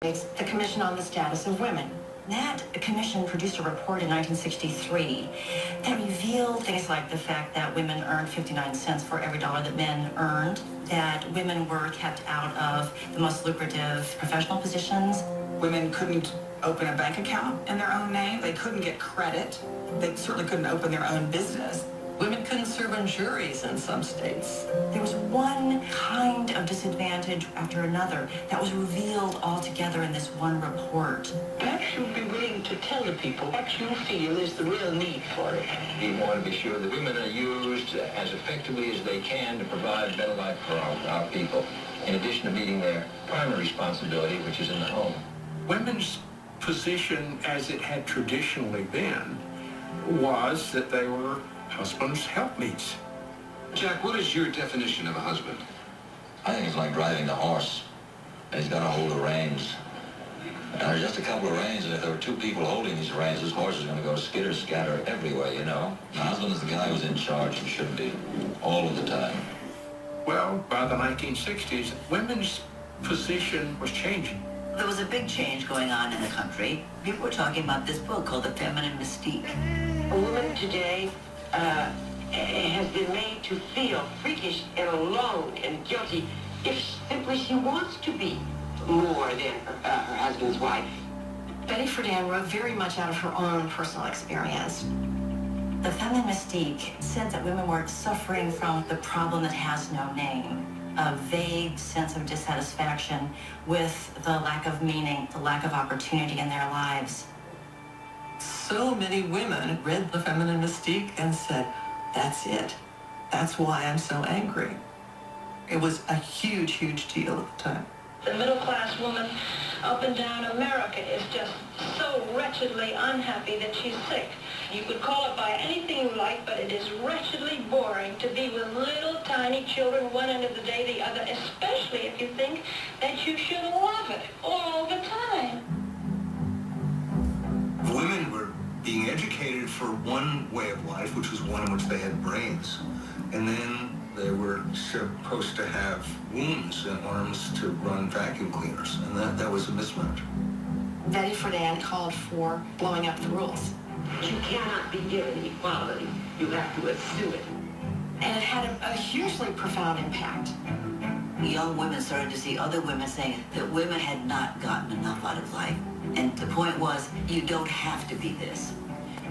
It's the Commission on the Status of Women. That commission produced a report in 1963 that revealed things like the fact that women earned 59 cents for every dollar that men earned, that women were kept out of the most lucrative professional positions. Women couldn't open a bank account in their own name. They couldn't get credit. They certainly couldn't open their own business. Women couldn't serve on juries in some states. There was one kind of disadvantage after another that was revealed all together in this one report. Perhaps you'll be willing to tell the people what you feel is the real need for it. We want to be sure that women are used as effectively as they can to provide a better life for our people, in addition to meeting their primary responsibility, which is in the home. Women's position, as it had traditionally been, was that they were husbands' helpmeets. Jack, what is your definition of a husband? I think it's like driving a horse. He's got to hold the reins. And there's just a couple of reins, and if there were two people holding these reins, this horse is going to go skitter-scatter everywhere, you know? The husband is the guy who's in charge and should be, all of the time. Well, by the 1960s, women's position was changing. There was a big change going on in the country. People were talking about this book called The Feminine Mystique. A woman today has been made to feel freakish and alone and guilty if simply she wants to be more than her husband's wife. Betty Friedan wrote very much out of her own personal experience. The Feminine Mystique said that women were suffering from the problem that has no name, a vague sense of dissatisfaction with the lack of meaning, the lack of opportunity in their lives. So many women read The Feminine Mystique and said, that's it. That's why I'm so angry. It was a huge, huge deal at the time. The middle-class woman up and down America is just so wretchedly unhappy that she's sick. You could call it by anything you like, but it is wretchedly boring to be with little tiny children one end of the day, the other, especially if you think that you should love it all the time. Women were being educated for one way of life, which was one in which they had brains. And then they were supposed to have wombs and arms to run vacuum cleaners. And that was a mismatch. Betty Friedan called for blowing up the rules. You cannot be given equality. You have to assume it. And it had a hugely profound impact. Young women started to see other women saying that women had not gotten enough out of life. And the point was, you don't have to be this.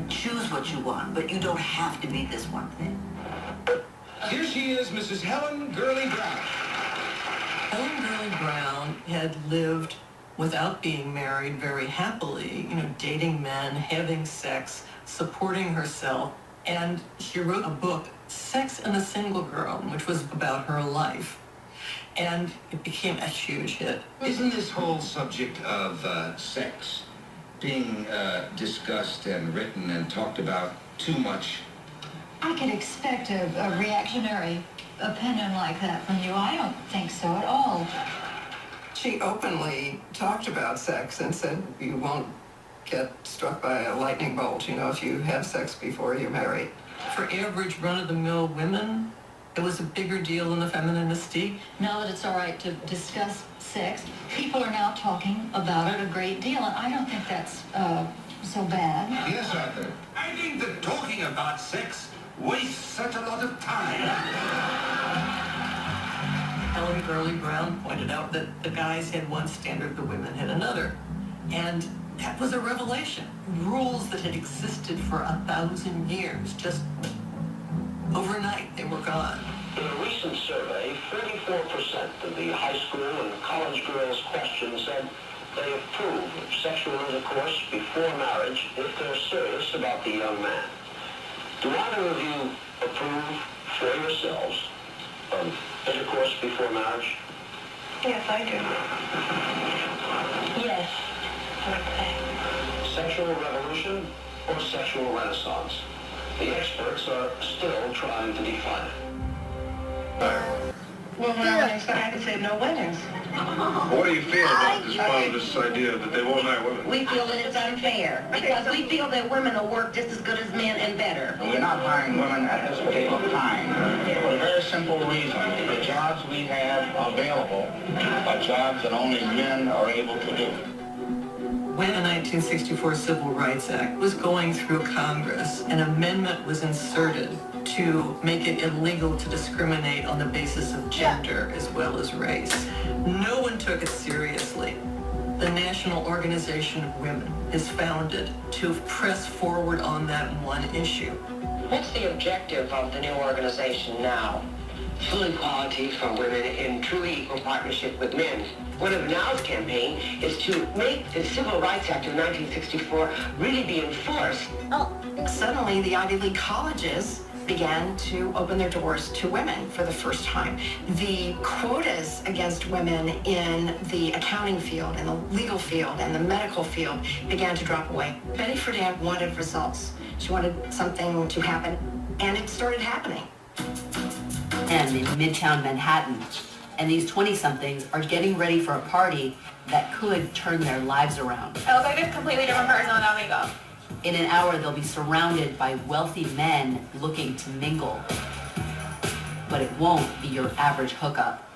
Choose what you want, but you don't have to be this one thing. Here she is, Mrs. Helen Gurley Brown. Helen Gurley Brown had lived without being married very happily, dating men, having sex, supporting herself. And she wrote a book, Sex and a Single Girl, which was about her life. And it became a huge hit. Isn't this whole subject of sex being discussed and written and talked about too much? I could expect a reactionary opinion like that from you. I don't think so at all. She openly talked about sex and said you won't get struck by a lightning bolt, if you have sex before you're married. For average run-of-the-mill women, it was a bigger deal in The Feminine Mystique. Now that it's all right to discuss sex, people are now talking about it a great deal, and I don't think that's so bad. Yes, Arthur. I think that talking about sex wastes such a lot of time. Helen Gurley Brown pointed out that the guys had one standard, the women had another. And that was a revelation. Rules that had existed for 1,000 years, just overnight they were gone. In a recent survey, 34% of the high school and college girls questioned said they approve of sexual intercourse before marriage if they're serious about the young man. Do either of you approve for yourselves of intercourse before marriage? Yes, I do. Yes, I would say. Sexual revolution or sexual renaissance? The experts are still trying to define it. Well, I could say no weddings. What do you feel about this idea that they won't hire women? We feel that it's unfair because we feel that women will work just as good as men and better. We're not hiring women at this particular time for a very simple reason. The jobs we have available are jobs that only men are able to do. When the 1964 Civil Rights Act was going through Congress, an amendment was inserted to make it illegal to discriminate on the basis of gender as well as race. No one took it seriously. The National Organization of Women is founded to press forward on that one issue. What's the objective of the new organization now? Full equality for women in truly equal partnership with men. One of Now's campaign is to make the Civil Rights Act of 1964 really be enforced. Suddenly, the Ivy League colleges began to open their doors to women for the first time. The quotas against women in the accounting field, in the legal field, and the medical field began to drop away. Betty Friedan wanted results. She wanted something to happen, and it started happening. And in Midtown Manhattan, and these 20-somethings are getting ready for a party that could turn their lives around. I look like a completely different person without makeup. In an hour, they'll be surrounded by wealthy men looking to mingle. But it won't be your average hookup.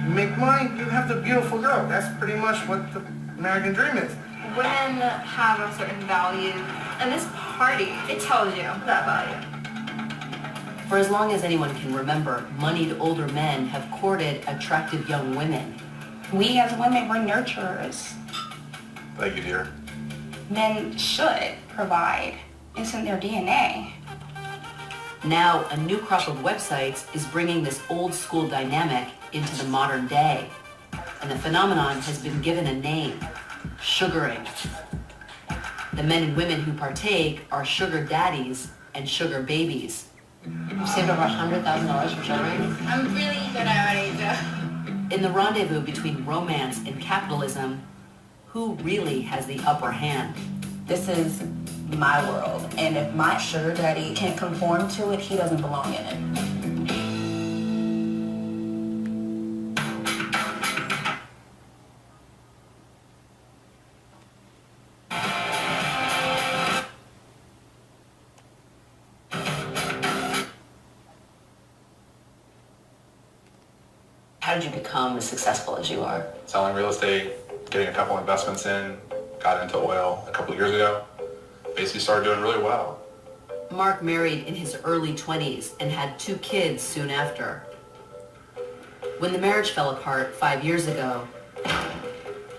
You make money, you have the beautiful girl. That's pretty much what the American dream is. Women have a certain value, and this party, it tells you that value. For as long as anyone can remember, moneyed older men have courted attractive young women. We as women, we're nurturers. Thank you, dear. Men should provide. It's in their DNA. Now, a new crop of websites is bringing this old school dynamic into the modern day. And the phenomenon has been given a name, sugaring. The men and women who partake are sugar daddies and sugar babies. You've saved over $100,000 for sugaring? I'm really good at what I do. In the rendezvous between romance and capitalism, who really has the upper hand? This is my world, and if my sugar daddy can't conform to it, he doesn't belong in it. How did you become as successful as you are? Selling real estate, getting a couple investments in, got into oil a couple of years ago. Basically started doing really well. Mark married in his early 20s and had 2 kids soon after. When the marriage fell apart 5 years ago,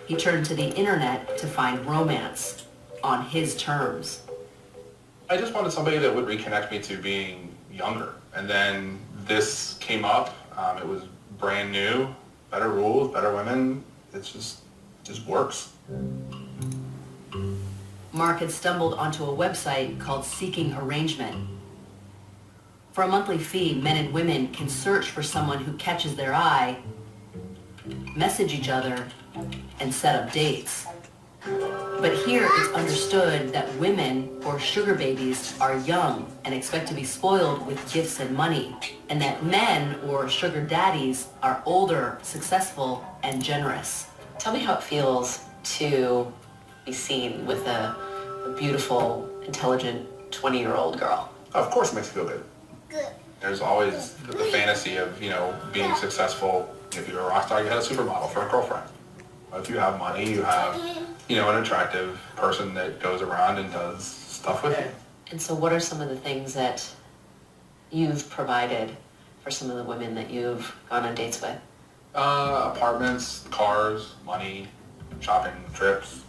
he turned to the internet to find romance on his terms. I just wanted somebody that would reconnect me to being younger. And then this came up. It was brand new, better rules, better women. It just works. Mark had stumbled onto a website called Seeking Arrangement. For a monthly fee, men and women can search for someone who catches their eye, message each other, and set up dates. But here it's understood that women, or sugar babies, are young and expect to be spoiled with gifts and money, and that men, or sugar daddies, are older, successful, and generous. Tell me how it feels to be seen with a beautiful, intelligent 20-year-old girl. Of course it makes you feel good. Good. There's always the fantasy of, being successful. If you're a rock star, you had a supermodel for a girlfriend. If you have money, you have, an attractive person that goes around and does stuff with you. And so what are some of the things that you've provided for some of the women that you've gone on dates with? Apartments, cars, money, shopping, trips,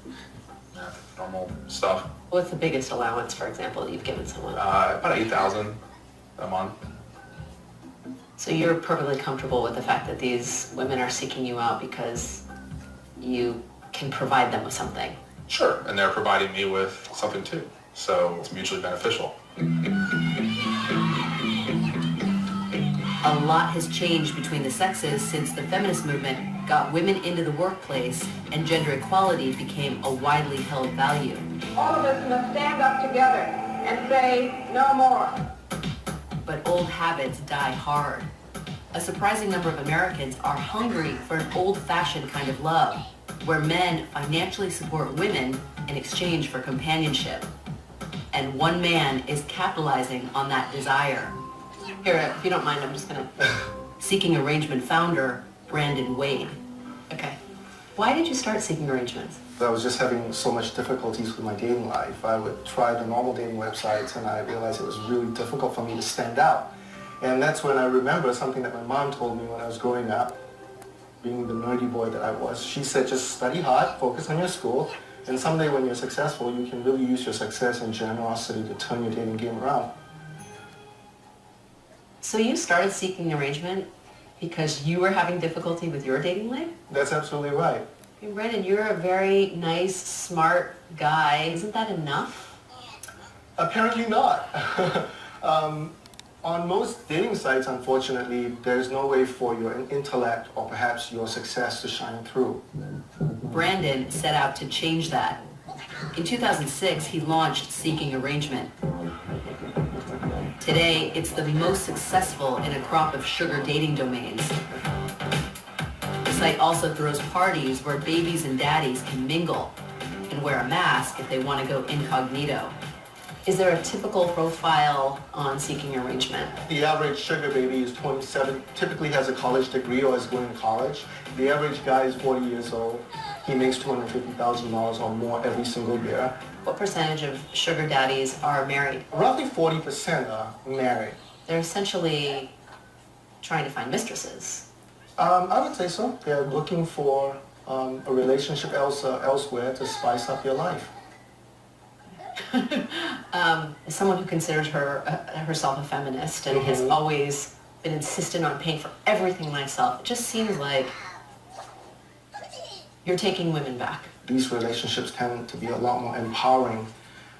normal stuff. What's the biggest allowance, for example, that you've given someone? About $8,000 a month. So you're perfectly comfortable with the fact that these women are seeking you out because you can provide them with something? Sure, and they're providing me with something too. So it's mutually beneficial. A lot has changed between the sexes since the feminist movement got women into the workplace and gender equality became a widely held value. All of us must stand up together and say no more. But old habits die hard. A surprising number of Americans are hungry for an old-fashioned kind of love, where men financially support women in exchange for companionship. And one man is capitalizing on that desire. Here, if you don't mind, I'm just gonna... Seeking Arrangement founder, Brandon Wade. Okay. Why did you start Seeking Arrangements? I was just having so much difficulties with my dating life. I would try the normal dating websites and I realized it was really difficult for me to stand out. And that's when I remember something that my mom told me when I was growing up, being the nerdy boy that I was. She said, just study hard, focus on your school, and someday when you're successful, you can really use your success and generosity to turn your dating game around. So you started seeking arrangement because you were having difficulty with your dating life? That's absolutely right. Hey, Brendan, you're a very nice, smart guy. Isn't that enough? Apparently not. On most dating sites, unfortunately, there's no way for your intellect or perhaps your success to shine through. Brandon set out to change that. In 2006, he launched Seeking Arrangement. Today, it's the most successful in a crop of sugar dating domains. The site also throws parties where babies and daddies can mingle and wear a mask if they want to go incognito. Is there a typical profile on Seeking Arrangement? The average sugar baby is 27, typically has a college degree or is going to college. The average guy is 40 years old. He makes $250,000 or more every single year. What percentage of sugar daddies are married? Roughly 40% are married. They're essentially trying to find mistresses. I would say so. They're looking for a relationship elsewhere to spice up your life. As someone who considers herself a feminist and has always been insistent on paying for everything myself, it just seems like you're taking women back. These relationships tend to be a lot more empowering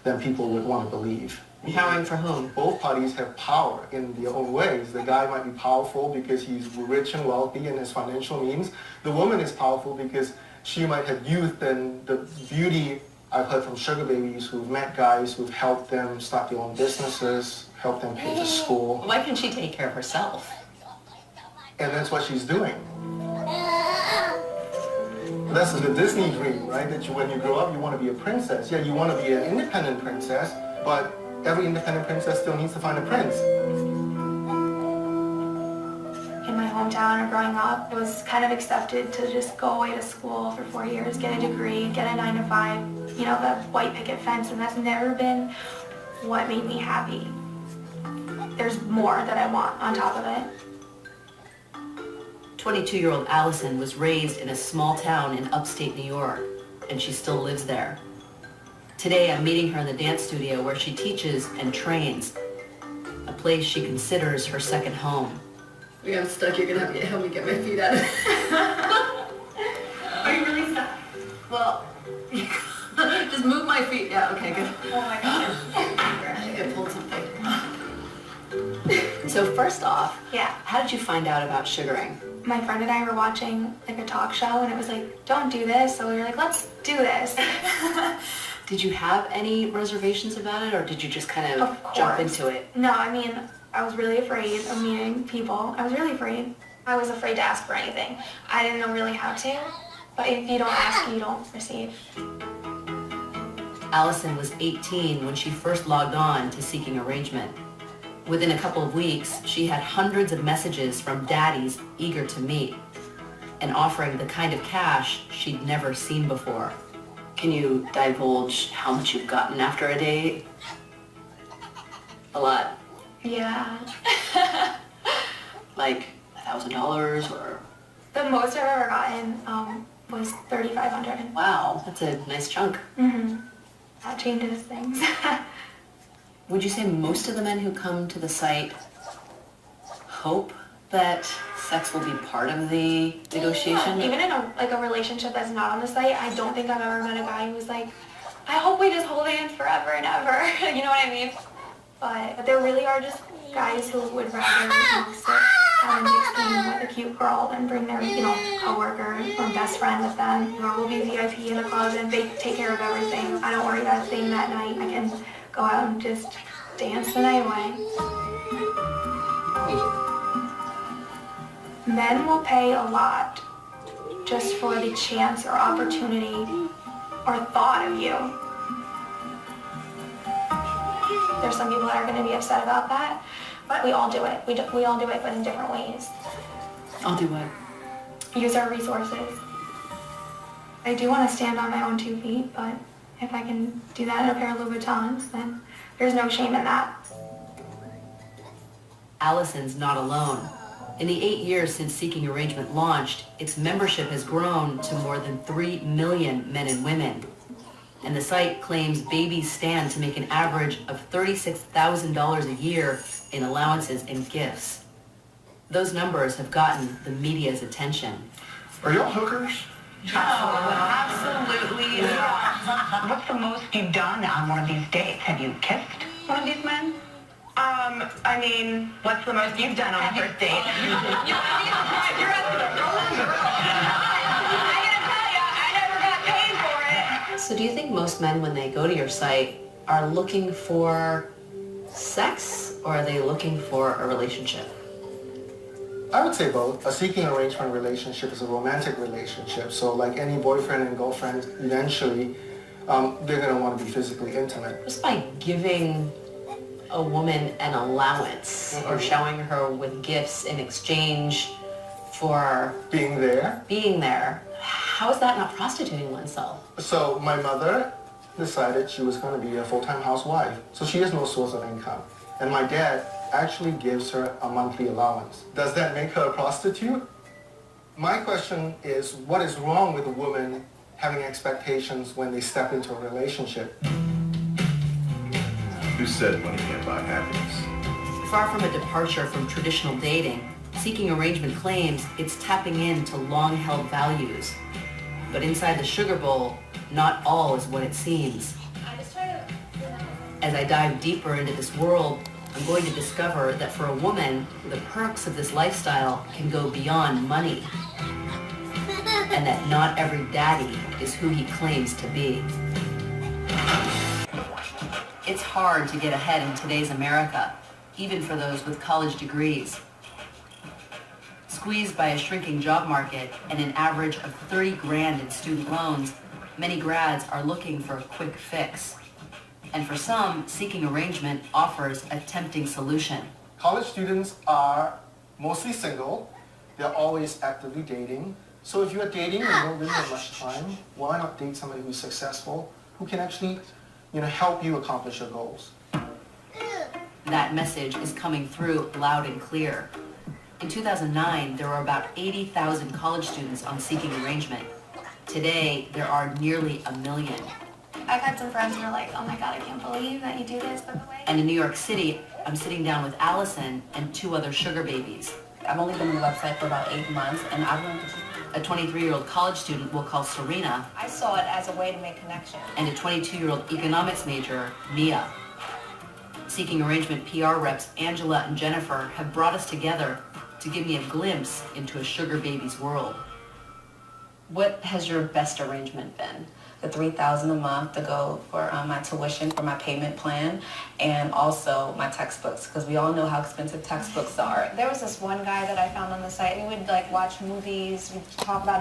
than people would want to believe. Empowering for whom? Both parties have power in their own ways. The guy might be powerful because he's rich and wealthy and has financial means. The woman is powerful because she might have youth and the beauty. I've heard from sugar babies who've met guys who've helped them start their own businesses, helped them pay for school. Why can't she take care of herself? And that's what she's doing. That's the Disney dream, right? That when you grow up, you want to be a princess. Yeah, you want to be an independent princess, but every independent princess still needs to find a prince. In my hometown or growing up, it was kind of accepted to just go away to school for 4 years, get a degree, get a 9-to-5, you know, the white picket fence, and that's never been what made me happy. There's more that I want on top of it. 22-year-old Allison was raised in a small town in upstate New York, and she still lives there. Today, I'm meeting her in the dance studio where she teaches and trains, a place she considers her second home. I'm stuck. You're gonna have to help me get my feet out of it. Are you really stuck? Well, just move my feet. Yeah, okay, good. Oh my gosh. I think I pulled something. So first off, Yeah. how did you find out about sugaring? My friend and I were watching like a talk show and it was like, don't do this. So we were like, let's do this. Did you have any reservations about it, or did you just kind of jump into it? No, I mean, I was really afraid of meeting people. I was really afraid. I was afraid to ask for anything. I didn't know really how to, but if you don't ask, you don't receive. Allison was 18 when she first logged on to Seeking Arrangement. Within a couple of weeks, she had hundreds of messages from daddies eager to meet and offering the kind of cash she'd never seen before. Can you divulge how much you've gotten after a date? A lot. Yeah. Like $1,000 or? The most I've ever gotten was $3,500. Wow, that's a nice chunk. Mm-hmm. That changes things. Would you say most of the men who come to the site hope that sex will be part of the negotiation? Yeah, even in a relationship that's not on the site, I don't think I've ever met a guy who's like, I hope we just hold hands forever and ever. You know what I mean? But there really are just guys who would rather sit at a mixed game with a cute girl than bring their, coworker or best friend with them. Or we'll be VIP in the club and they take care of everything. I don't worry about a thing that night. I can go out and just dance the night away. Men will pay a lot just for the chance or opportunity or thought of you. There's some people that are going to be upset about that, but we all do it. We all do it, but in different ways. I'll do what? Use our resources. I do want to stand on my own 2 feet, but if I can do that in a pair of Louboutins, then there's no shame in that. Allison's not alone. In the 8 years since Seeking Arrangement launched, its membership has grown to more than 3 million men and women. And the site claims babies stand to make an average of $36,000 a year in allowances and gifts. Those numbers have gotten the media's attention. Are y'all hookers? Absolutely. What's the most you've done on one of these dates? Have you kissed one of these men? I mean, What's the most you've done on a first date? you're asking a wrong girl. I gotta tell you, I never got paid for it. So do you think most men, when they go to your site, are looking for sex, or are they looking for a relationship? I would say both. A seeking arrangement relationship is a romantic relationship. So like any boyfriend and girlfriend, eventually they're going to want to be physically intimate. Just by giving a woman an allowance or showing her with gifts in exchange for being there, how is that not prostituting oneself? So my mother decided she was going to be a full-time housewife. So she has no source of income. And my dad actually gives her a monthly allowance. Does that make her a prostitute? My question is, what is wrong with a woman having expectations when they step into a relationship? Who said money can't buy happiness? Far from a departure from traditional dating, Seeking Arrangement claims it's tapping into long-held values. But inside the sugar bowl, not all is what it seems. As I dive deeper into this world, I'm going to discover that for a woman, the perks of this lifestyle can go beyond money. And that not every daddy is who he claims to be. It's hard to get ahead in today's America, even for those with college degrees. Squeezed by a shrinking job market and an average of 30 grand in student loans, many grads are looking for a quick fix. And for some, Seeking Arrangement offers a tempting solution. College students are mostly single. They're always actively dating. So if you're dating and you don't really have much time, why not date somebody who's successful, who can actually, help you accomplish your goals? That message is coming through loud and clear. In 2009, there were about 80,000 college students on Seeking Arrangement. Today, there are nearly 1 million. I've had some friends who are like, oh my God, I can't believe that you do this, by the way. And in New York City, I'm sitting down with Allison and 2 other sugar babies. I've only been on the website for about 8 months, and I've learned a 23-year-old college student we'll call Serena. I saw it as a way to make connections. And a 22-year-old economics major, Mia. Seeking Arrangement PR reps Angela and Jennifer have brought us together to give me a glimpse into a sugar baby's world. What has your best arrangement been? The $3,000 a month to go for my tuition for my payment plan, and also my textbooks, because we all know how expensive textbooks are. There was this one guy that I found on the site. We would like watch movies, we'd talk about